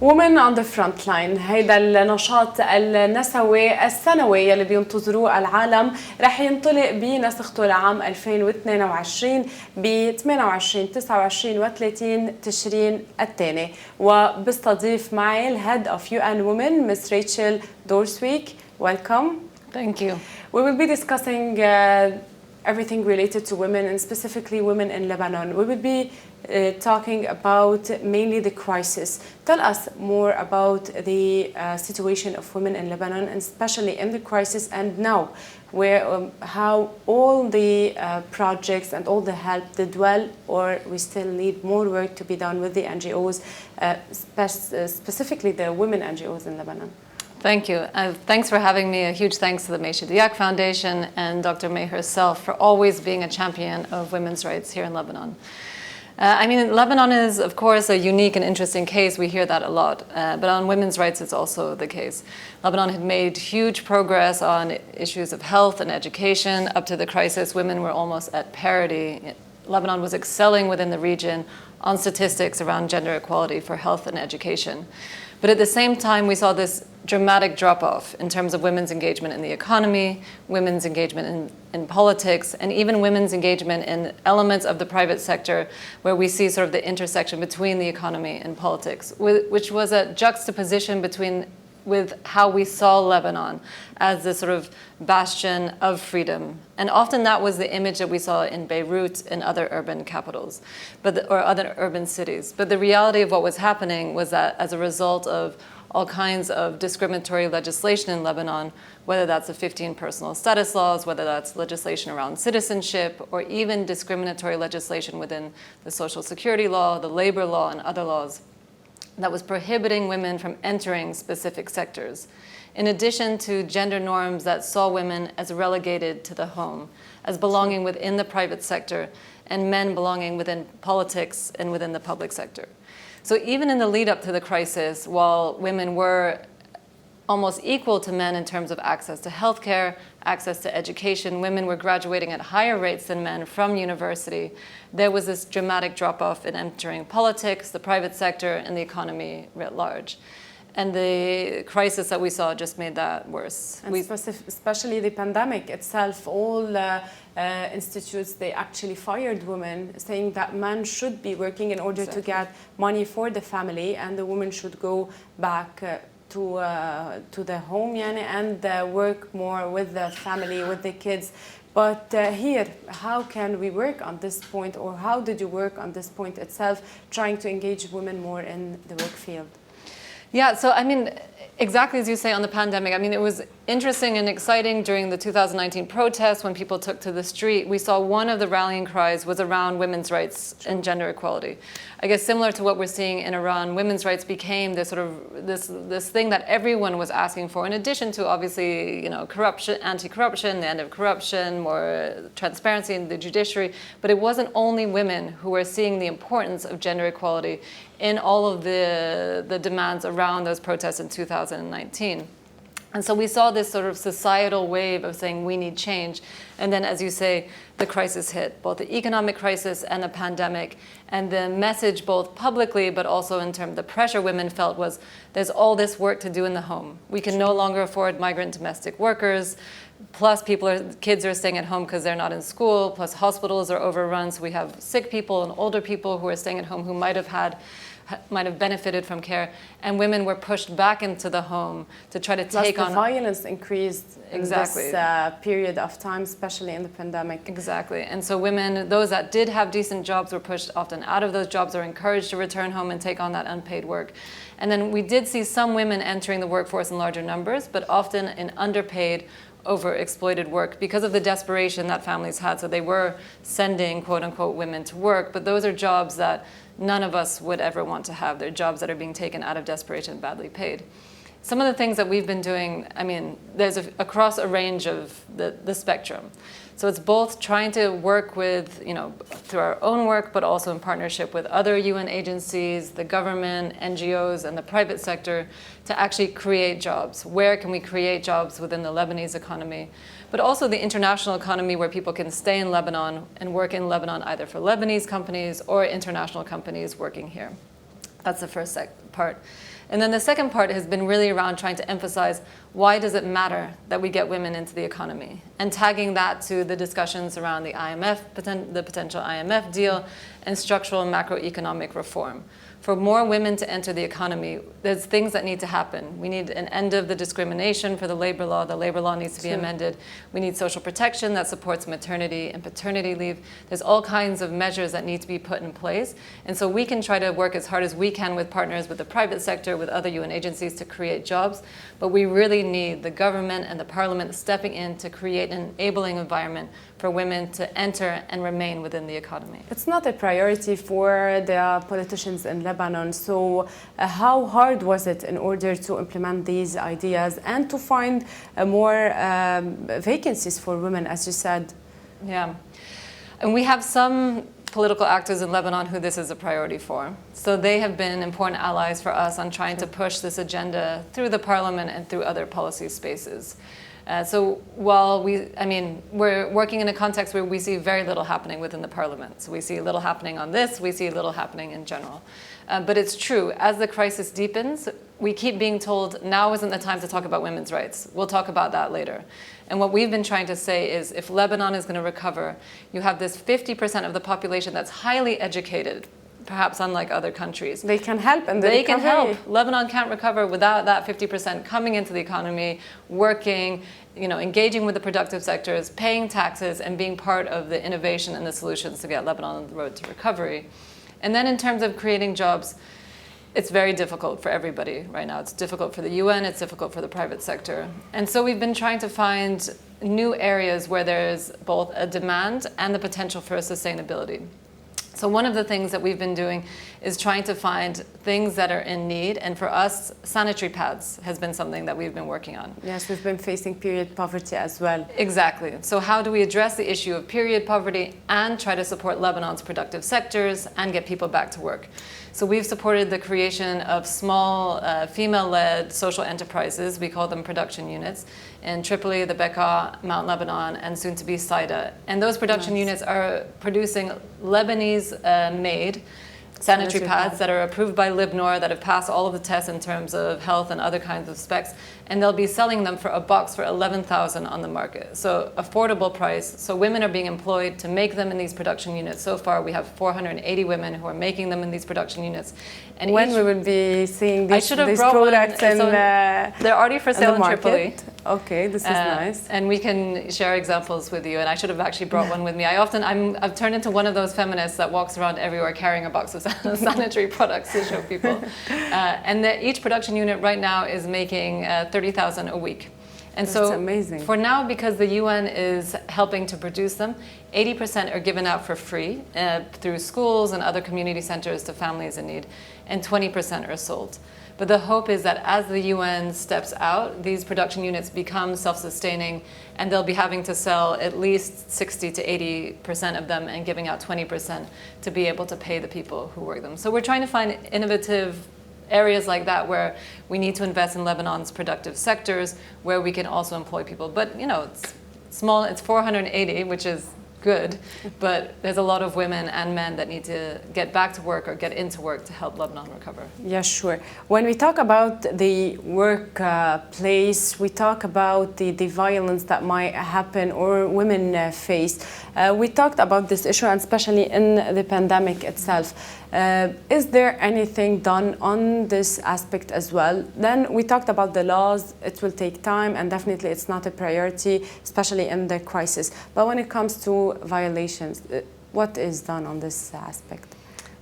Women on the front line هيدا النشاط النسوي السنوي يلي بينتظروه العالم رح ينطلق بنسخته لعام 2022 ب 28 29 و 30 تشرين الثاني، وبستضيف معي الهيد of UN Women Miss Rachel Dore-Weeks. Welcome. Thank you. We will be discussing everything related to women and specifically women in Lebanon. We will be talking about mainly the crisis. Tell us more about the situation of women in Lebanon, and especially in the crisis and now, where how all the projects and all the help did well, or we still need more work to be done with the NGOs, specifically the women NGOs in Lebanon. Thank you. Thanks for having me. A huge thanks to the Chidiac Foundation and Dr. May herself for always being a champion of women's rights here in Lebanon. Lebanon is, of course, a unique and interesting case. We hear that a lot. But on women's rights, it's also the case. Lebanon had made huge progress on issues of health and education. Up to the crisis, women were almost at parity. Lebanon was excelling within the region on statistics around gender equality for health and education. But at the same time, we saw this dramatic drop-off in terms of women's engagement in the economy, women's engagement in politics, and even women's engagement in elements of the private sector where we see sort of the intersection between the economy and politics, which was a juxtaposition with how we saw Lebanon as this sort of bastion of freedom. And often that was the image that we saw in Beirut and other urban capitals, or other urban cities. But the reality of what was happening was that as a result of all kinds of discriminatory legislation in Lebanon, whether that's the 15 personal status laws, whether that's legislation around citizenship, or even discriminatory legislation within the social security law, the labor law, and other laws, that was prohibiting women from entering specific sectors, in addition to gender norms that saw women as relegated to the home, as belonging within the private sector, and men belonging within politics and within the public sector. So even in the lead up to the crisis, while women were almost equal to men in terms of access to healthcare, access to education, women were graduating at higher rates than men from university, there was this dramatic drop-off in entering politics, the private sector, and the economy writ large. And the crisis that we saw just made that worse. And especially the pandemic itself, all institutes, they actually fired women, saying that men should be working in order to get money for the family, and the women should go back to the home and work more with the family, with the kids. But here, how can we work on this point, or how did you work on this point itself, trying to engage women more in the work field? Yeah, so exactly as you say on the pandemic, it was interesting and exciting during the 2019 protests when people took to the street. We saw one of the rallying cries was around women's rights and gender equality. I guess similar to what we're seeing in Iran, women's rights became this sort of this thing that everyone was asking for, in addition to obviously, corruption, anti-corruption, the end of corruption, more transparency in the judiciary. But it wasn't only women who were seeing the importance of gender equality in all of the demands around those protests in 2019. And so we saw this sort of societal wave of saying we need change. And then, as you say, the crisis hit, both the economic crisis and the pandemic. And the message, both publicly, but also in terms of the pressure women felt, was there's all this work to do in the home. We can no longer afford migrant domestic workers. Plus, kids are staying at home because they're not in school. Plus, hospitals are overrun. So we have sick people and older people who are staying at home who might have benefited from care, and women were pushed back into the home to try to take on. The violence increased in this period of time, especially in the pandemic. Exactly, and so women, those that did have decent jobs, were pushed often out of those jobs or encouraged to return home and take on that unpaid work. And then we did see some women entering the workforce in larger numbers, but often in underpaid, overexploited work because of the desperation that families had. So they were sending quote unquote women to work, but those are jobs that none of us would ever want to have. They're jobs that are being taken out of desperation, badly paid. Some of the things that we've been doing, there's across a range of the spectrum. So it's both trying to work with, through our own work, but also in partnership with other UN agencies, the government, NGOs, and the private sector to actually create jobs. Where can we create jobs within the Lebanese economy? But also the international economy where people can stay in Lebanon and work in Lebanon either for Lebanese companies or international companies working here. That's the first part. And then the second part has been really around trying to emphasize why does it matter that we get women into the economy, and tagging that to the discussions around the IMF, the potential IMF deal, and structural and macroeconomic reform. For more women to enter the economy, there's things that need to happen. We need an end of the discrimination for the labor law. The labor law needs to be amended. We need social protection that supports maternity and paternity leave. There's all kinds of measures that need to be put in place. And so we can try to work as hard as we can with partners, with the private sector, with other UN agencies to create jobs. But we really need the government and the parliament stepping in to create an enabling environment for women to enter and remain within the economy. It's not a priority for the politicians in Lebanon. So how hard was it in order to implement these ideas and to find more vacancies for women, as you said? Yeah. And we have some political actors in Lebanon who this is a priority for. So they have been important allies for us on trying to push this agenda through the parliament and through other policy spaces. So while we're working in a context where we see very little happening within the parliament. So we see little happening on this, we see little happening in general. But it's true, as the crisis deepens, we keep being told now isn't the time to talk about women's rights. We'll talk about that later. And what we've been trying to say is if Lebanon is going to recover, you have this 50% of the population that's highly educated, perhaps unlike other countries. They can help and they can help. Lebanon can't recover without that 50% coming into the economy, working, engaging with the productive sectors, paying taxes, and being part of the innovation and the solutions to get Lebanon on the road to recovery. And then in terms of creating jobs, it's very difficult for everybody right now. It's difficult for the UN, it's difficult for the private sector. And so we've been trying to find new areas where there's both a demand and the potential for sustainability. So one of the things that we've been doing is trying to find things that are in need. And for us, sanitary pads has been something that we've been working on. Yes, we've been facing period poverty as well. Exactly. So how do we address the issue of period poverty and try to support Lebanon's productive sectors and get people back to work? So we've supported the creation of small female-led social enterprises. We call them production units in Tripoli, the Bekaa, Mount Lebanon, and soon to be Saida. And those production units are producing Lebanese-made sanitary pads that are approved by Libnor, that have passed all of the tests in terms of health and other kinds of specs, and they'll be selling them for a box for $11,000 on the market. So affordable price. So women are being employed to make them in these production units. So far we have 480 women who are making them in these production units. And when we will be seeing these products they're already for sale in Tripoli. Okay, this is nice. And we can share examples with you. And I should have actually brought one with me. I've turned into one of those feminists that walks around everywhere carrying a box of sanitary products to show people. And each production unit right now is making $30,000 a week. And That's so amazing. For now, because the UN is helping to produce them, 80% are given out for free through schools and other community centers to families in need, and 20% are sold. But the hope is that as the UN steps out, these production units become self-sustaining, and they'll be having to sell at least 60 to 80% of them and giving out 20% to be able to pay the people who work them. So we're trying to find innovative areas like that where we need to invest in Lebanon's productive sectors, where we can also employ people. But it's small, it's 480, which is good, but there's a lot of women and men that need to get back to work or get into work to help Lebanon recover. Yeah, sure. When we talk about the workplace, we talk about the violence that might happen or women face. We talked about this issue, and especially in the pandemic itself. Is there anything done on this aspect as well? Then we talked about the laws. It will take time, and definitely it's not a priority, especially in the crisis. But when it comes to violations, what is done on this aspect?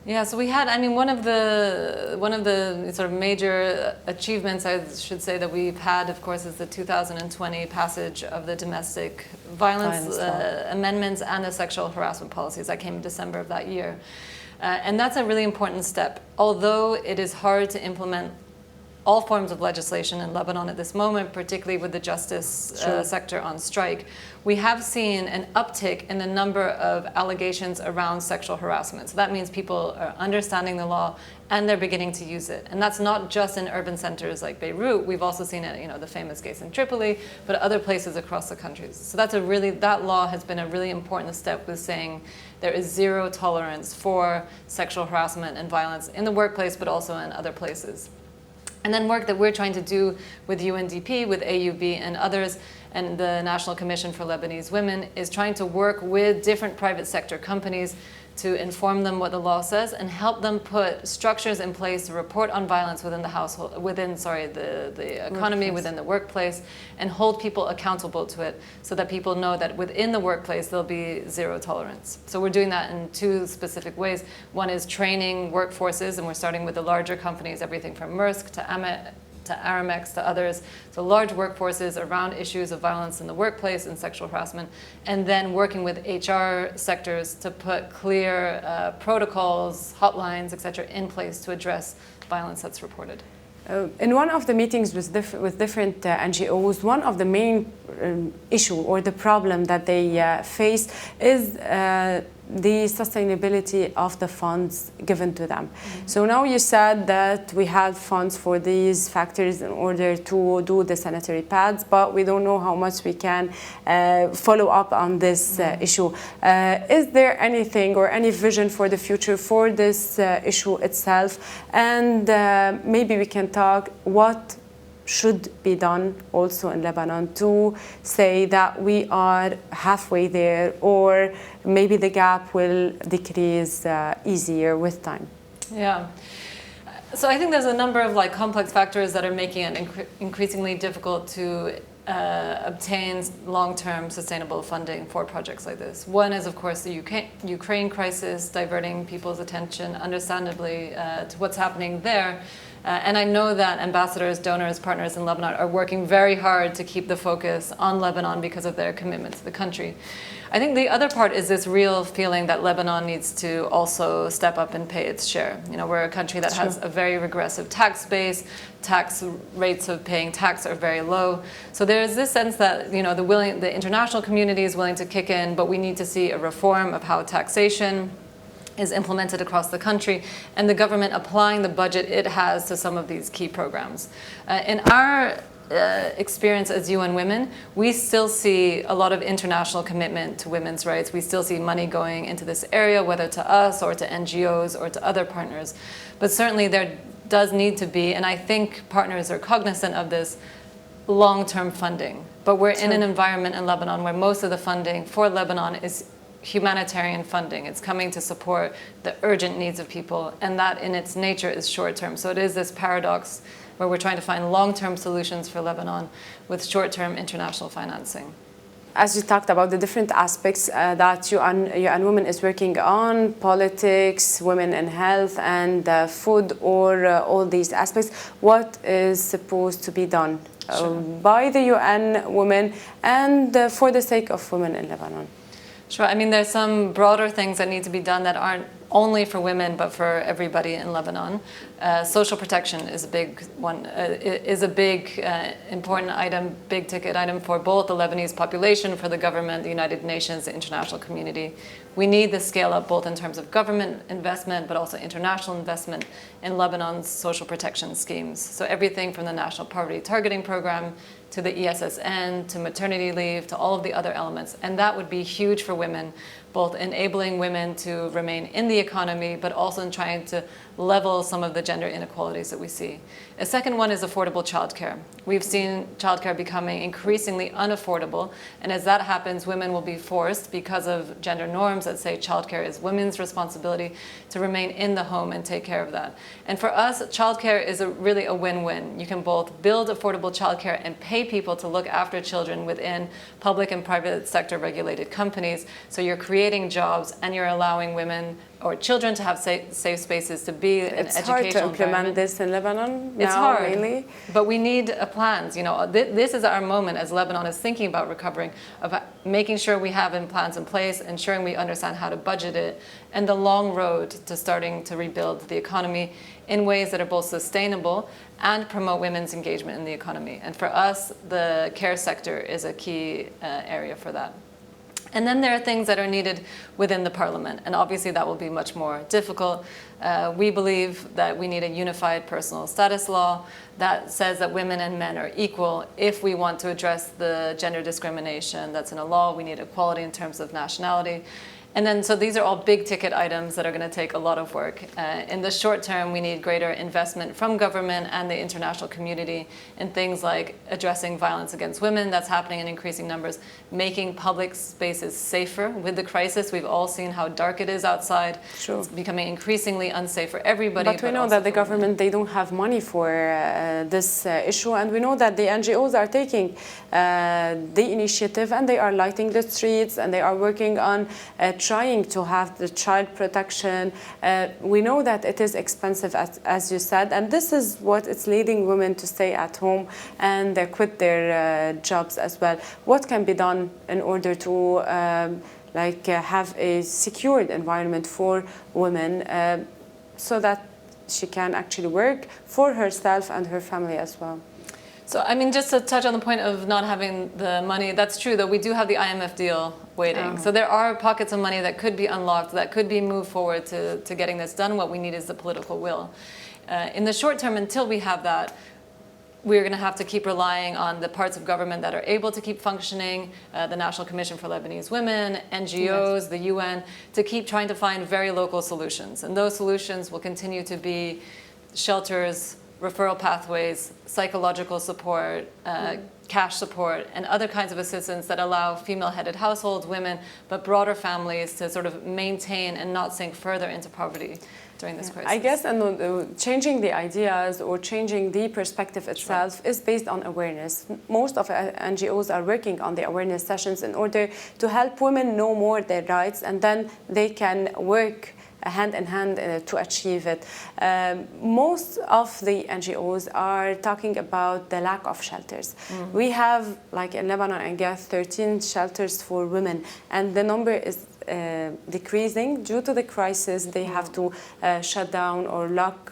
Yeah, so we had, one of the sort of major achievements, I should say, that we've had, of course, is the 2020 passage of the domestic violence amendments and the sexual harassment policies that came in December of that year. And that's a really important step. Although it is hard to implement all forms of legislation in Lebanon at this moment, particularly with the justice sector on strike, we have seen an uptick in the number of allegations around sexual harassment. So that means people are understanding the law and they're beginning to use it. And that's not just in urban centers like Beirut. We've also seen it, the famous case in Tripoli, but other places across the country. So that law has been a really important step with saying there is zero tolerance for sexual harassment and violence in the workplace, but also in other places. And then work that we're trying to do with UNDP, with AUB and others, and the National Commission for Lebanese Women is trying to work with different private sector companies to inform them what the law says and help them put structures in place to report on violence within the household, the economy, within the workplace, and hold people accountable to it so that people know that within the workplace there'll be zero tolerance. So we're doing that in two specific ways. One is training workforces, and we're starting with the larger companies, everything from Maersk to Aramex to others, so large workforces around issues of violence in the workplace and sexual harassment, and then working with HR sectors to put clear protocols, hotlines, etc. in place to address violence that's reported. In one of the meetings with different NGOs, one of the main issue or the problem that they face is the sustainability of the funds given to them. So now you said that we have funds for these factors in order to do the sanitary pads, but we don't know how much we can follow up on this issue. Is there anything or any vision for the future for this issue itself? And maybe we can talk what should be done also in Lebanon to say that we are halfway there, or maybe the gap will decrease easier with time. Yeah. So I think there's a number of complex factors that are making it increasingly difficult to obtain long-term sustainable funding for projects like this. One is, of course, the Ukraine crisis, diverting people's attention, understandably, to what's happening there. And I know that ambassadors, donors, partners in Lebanon are working very hard to keep the focus on Lebanon because of their commitment to the country. I think the other part is this real feeling that Lebanon needs to also step up and pay its share. You know, we're a country that has a very regressive tax base. Tax rates of paying tax are very low. So there's this sense that, you know, the international community is willing to kick in, but we need to see a reform of how taxation is implemented across the country, and the government applying the budget it has to some of these key programs. In our experience as UN Women, we still see a lot of international commitment to women's rights. We still see money going into this area, whether to us or to NGOs or to other partners. But certainly there does need to be, and I think partners are cognizant of this, long-term funding. But we're in an environment in Lebanon where most of the funding for Lebanon is humanitarian funding. It's coming to support the urgent needs of people, and that in its nature is short-term. So it is this paradox where we're trying to find long-term solutions for Lebanon with short-term international financing. As you talked about the different aspects that UN Women is working on, politics, women in health, and food, or all these aspects, what is supposed to be done by the UN Women and for the sake of women in Lebanon? Sure. I mean, there's some broader things that need to be done that aren't only for women, but for everybody in Lebanon. Social protection is a big one, important item, big ticket item for both the Lebanese population, for the government, the United Nations, the international community. We need the scale up both in terms of government investment, but also international investment in Lebanon's social protection schemes. So everything from the National Poverty Targeting Program to the ESSN, to maternity leave, to all of the other elements. And that would be huge for women, both enabling women to remain in the economy, but also in trying to level some of the gender inequalities that we see. A second one is affordable childcare. We've seen childcare becoming increasingly unaffordable, and as that happens, women will be forced, because of gender norms that say childcare is women's responsibility, to remain in the home and take care of that. And for us, childcare is really a win-win. You can both build affordable childcare and pay people to look after children within public and private sector regulated companies, so you're creating jobs and you're allowing women or children to have safe spaces to be in educational It's hard to implement this in Lebanon now, it's hard, really. But we need plans. You know, this is our moment as Lebanon is thinking about recovering, of making sure we have plans in place, ensuring we understand how to budget it, and the long road to starting to rebuild the economy in ways that are both sustainable and promote women's engagement in the economy. And for us, the care sector is a key area for that. And then there are things that are needed within the parliament, and obviously that will be much more difficult. We believe that we need a unified personal status law that says that women and men are equal. If we want to address the gender discrimination that's in a law, we need equality in terms of nationality. And then, so these are all big ticket items that are going to take a lot of work. In the short term, we need greater investment from government and the international community in things like addressing violence against women. That's happening in increasing numbers. Making public spaces safer. With the crisis, we've all seen how dark it is outside. Sure. It's becoming increasingly unsafe for everybody. But we know that the government, they don't have money for this issue. And we know that the NGOs are taking the initiative and they are lighting the streets and they are working on trying to have the child protection. We know that it is expensive, as you said, and this is what it's leading women to stay at home and quit their jobs as well. What can be done in order to have a secured environment for women so that she can actually work for herself and her family as well? So, I mean, just to touch on the point of not having the money, that's true, though we do have the IMF deal waiting. So there are pockets of money that could be unlocked, that could be moved forward to getting this done. What we need is the political will. In the short term, until we have that, we're going to have to keep relying on the parts of government that are able to keep functioning, the National Commission for Lebanese Women, NGOs, the UN, to keep trying to find very local solutions. And those solutions will continue to be shelters, referral pathways, psychological support, cash support, and other kinds of assistance that allow female-headed households, women, but broader families to sort of maintain and not sink further into poverty during this crisis. I guess changing the ideas or changing the perspective itself is based on awareness. Most of NGOs are working on the awareness sessions in order to help women know more their rights, and then they can work hand in hand to achieve it. Most of the NGOs are talking about the lack of shelters. We have, like in Lebanon, I guess, 13 shelters for women, and the number is decreasing due to the crisis. They have to shut down or lock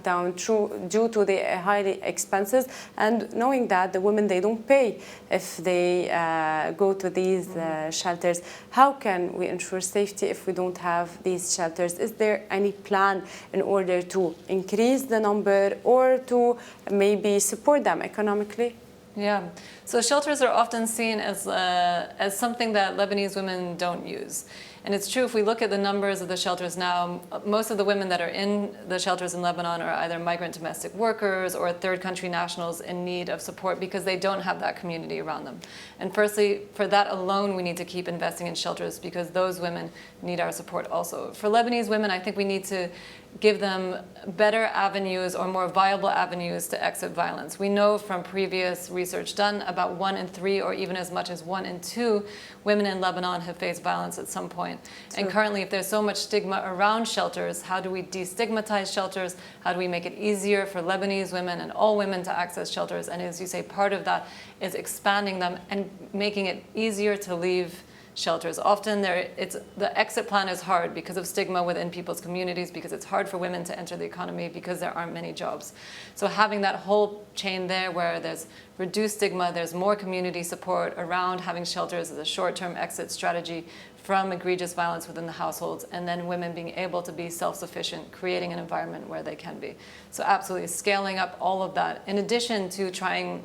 down due to the high expenses, and knowing that the women, they don't pay if they go to these shelters. How can we ensure safety if we don't have these shelters? Is there any plan in order to increase the number or to maybe support them economically? Yeah, so shelters are often seen as something that Lebanese women don't use. And it's true, if we look at the numbers of the shelters now, most of the women that are in the shelters in Lebanon are either migrant domestic workers or third country nationals in need of support because they don't have that community around them. And firstly, for that alone, we need to keep investing in shelters because those women need our support also. For Lebanese women, I think we need to give them better avenues or more viable avenues to exit violence. We know from previous research done about 1 in 3 or even as much as 1 in 2 women in Lebanon have faced violence at some point. True. And currently, if there's so much stigma around shelters, how do we destigmatize shelters? How do we make it easier for Lebanese women and all women to access shelters? And as you say, part of that is expanding them and making it easier to leave shelters. Often the exit plan is hard because of stigma within people's communities, because it's hard for women to enter the economy because there aren't many jobs. So having that whole chain there where there's reduced stigma, there's more community support around having shelters as a short-term exit strategy from egregious violence within the households, and then women being able to be self-sufficient, creating an environment where they can be. So absolutely scaling up all of that, in addition to trying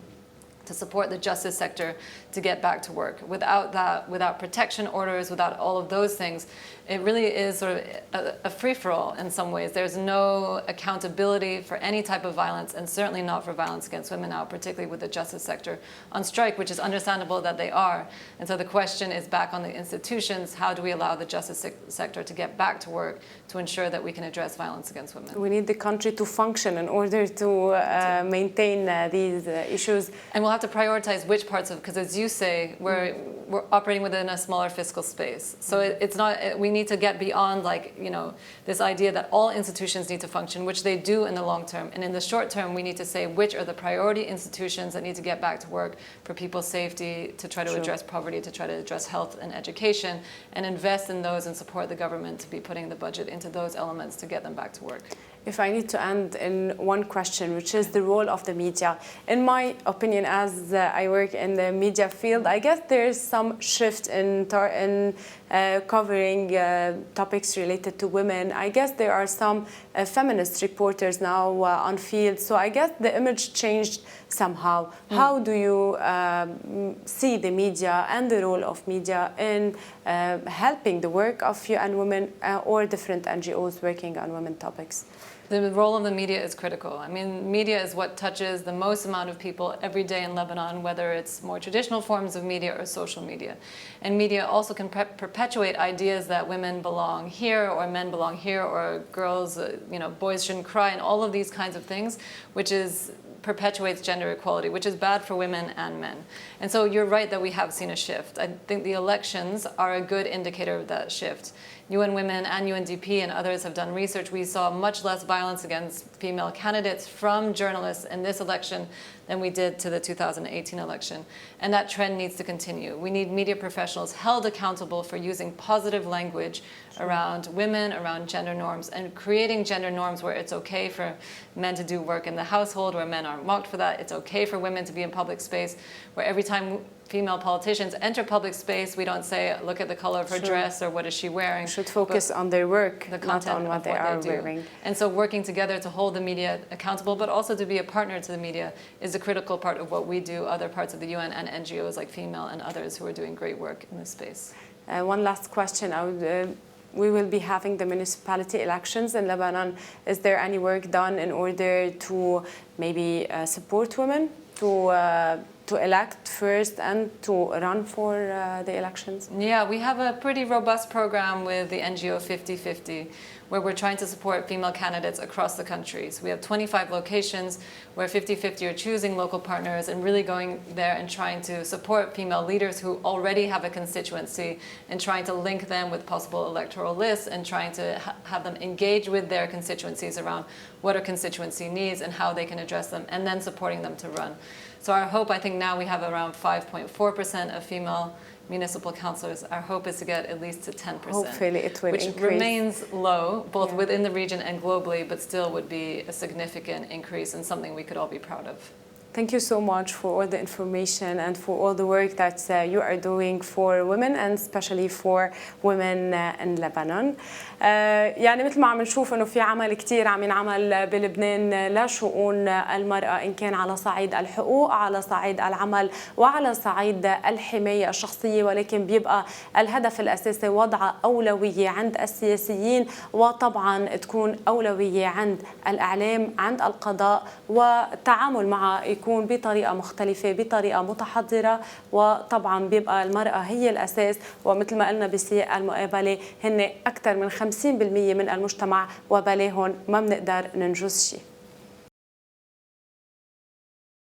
to support the justice sector to get back to work. Without that, without protection orders, without all of those things, it really is sort of a free-for-all in some ways. There's no accountability for any type of violence, and certainly not for violence against women now, particularly with the justice sector on strike, which is understandable that they are. And so the question is back on the institutions. How do we allow the justice sector to get back to work to ensure that we can address violence against women? We need the country to function in order to maintain these issues. And we'll have to prioritize which parts of, because as you say, we're operating within a smaller fiscal space. So it's not, we need to get beyond this idea that all institutions need to function, which they do in the long term. And in the short term, we need to say which are the priority institutions that need to get back to work for people's safety, to try to address poverty, to try to address health and education, and invest in those and support the government to be putting the budget into those elements to get them back to work. If I need to end in one question, which is the role of the media. In my opinion, as I work in the media field, I guess there's some shift in covering topics related to women. I guess there are some feminist reporters now on field, so I guess the image changed somehow. How do you see the media and the role of media in helping the work of UN Women or different NGOs working on women topics? The role of the media is critical. I mean, media is what touches the most amount of people every day in Lebanon, whether it's more traditional forms of media or social media. And media also can perpetuate ideas that women belong here or men belong here or girls, boys shouldn't cry and all of these kinds of things, which perpetuates gender equality, which is bad for women and men. And so you're right that we have seen a shift. I think the elections are a good indicator of that shift. UN Women and UNDP and others have done research. We saw much less violence against female candidates from journalists in this election than we did to the 2018 election. And that trend needs to continue. We need media professionals held accountable for using positive language around women, around gender norms, and creating gender norms where it's okay for men to do work in the household, where men aren't mocked for that. It's okay for women to be in public space, where every time female politicians enter public space, we don't say, look at the color of her dress or what is she wearing. Should focus on their work, not on what they are wearing. And so working together to hold the media accountable, but also to be a partner to the media is a critical part of what we do, other parts of the UN and NGOs like Female and others who are doing great work in this space. One last question. We will be having the municipality elections in Lebanon. Is there any work done in order to maybe support women to elect first and to run for the elections? Yeah, we have a pretty robust program with the NGO 50/50, where we're trying to support female candidates across the country. So we have 25 locations where 50/50 are choosing local partners and really going there and trying to support female leaders who already have a constituency and trying to link them with possible electoral lists and trying to have them engage with their constituencies around what a constituency needs and how they can address them, and then supporting them to run. So our hope, I think now we have around 5.4% of female municipal councillors. Our hope is to get at least to 10%. Hopefully it will which increase. Remains low, both within the region and globally, but still would be a significant increase and something we could all be proud of. Thank you so much for all the information and for all the work that you are doing for women and especially for women in Lebanon. يعني مثل ما عم نشوف انه في عمل كثير عم ينعمل بلبنان لشؤون المرأة، ان كان على صعيد الحقوق، على صعيد العمل، وعلى صعيد الحماية الشخصية، ولكن بيبقى الهدف الأساسي وضع أولوية عند السياسيين، وطبعا تكون أولوية عند الإعلام، عند القضاء، والتعامل معها يكون بطريقة مختلفة، بطريقة متحضرة، وطبعا بيبقى المرأة هي الأساس. ومثل ما قلنا بسياق المقابلة هن أكثر من 50% من المجتمع، وبلاهم ما بنقدر ننجز شيء.